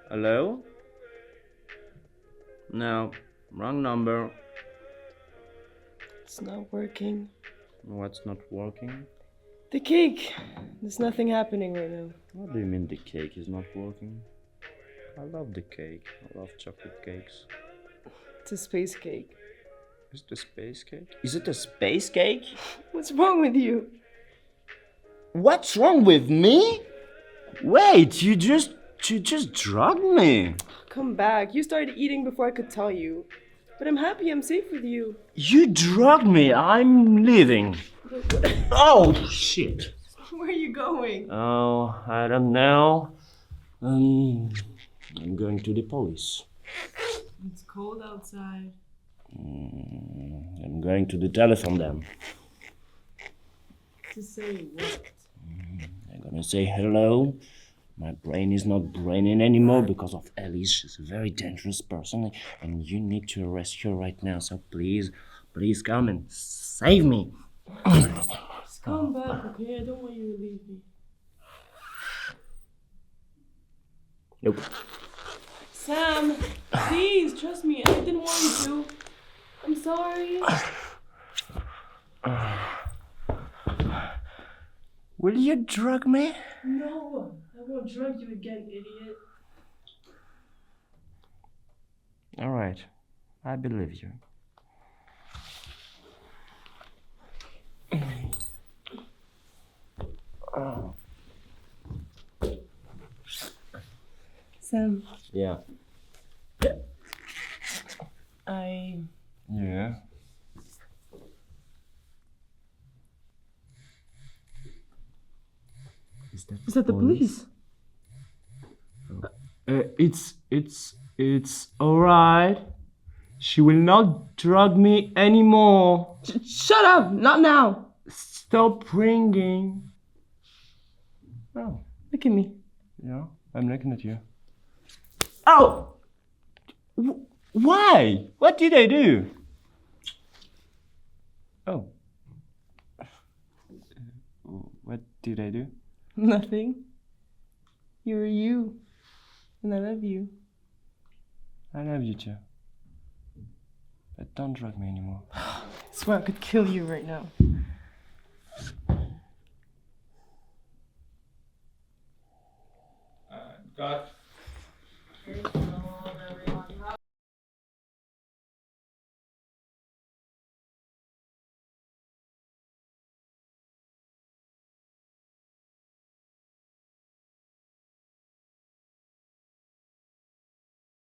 Hello? No, wrong number. It's not working. What's not working? The cake. There's nothing happening right now. What do you mean the cake is not working? I love the cake. I love chocolate cakes. It's a space cake. Is it a space cake? Is it a space cake? What's wrong with you? What's wrong with me? Wait, you just drugged me. Come back. You started eating before I could tell you. But I'm happy I'm safe with you. You drugged me. I'm leaving. Oh shit. Where are you going? Oh, I don't know. I'm going to the police. It's cold outside. I'm going to the telephone then. To say what? I'm gonna say hello. My brain is not braining anymore because of Ellie. She's a very dangerous person and you need to arrest her right now. So please come and save me. Just come back, okay? I don't want you to leave me. Nope. Sam, please, trust me. I didn't want you to. I'm sorry. Will you drug me? No, I won't drug you again, idiot. All right, I believe you. Sam, Yeah. I... Yeah. Is that the police? It's all right. She will not drug me anymore. Shut up! Not now! Stop ringing. Oh, Look at me. yeah, I'm looking at you. Oh! Why? What did I do? Oh. What did I do? Nothing. You're you. And I love you. I love you too. But don't drug me anymore. I swear I could kill you right now. Cut.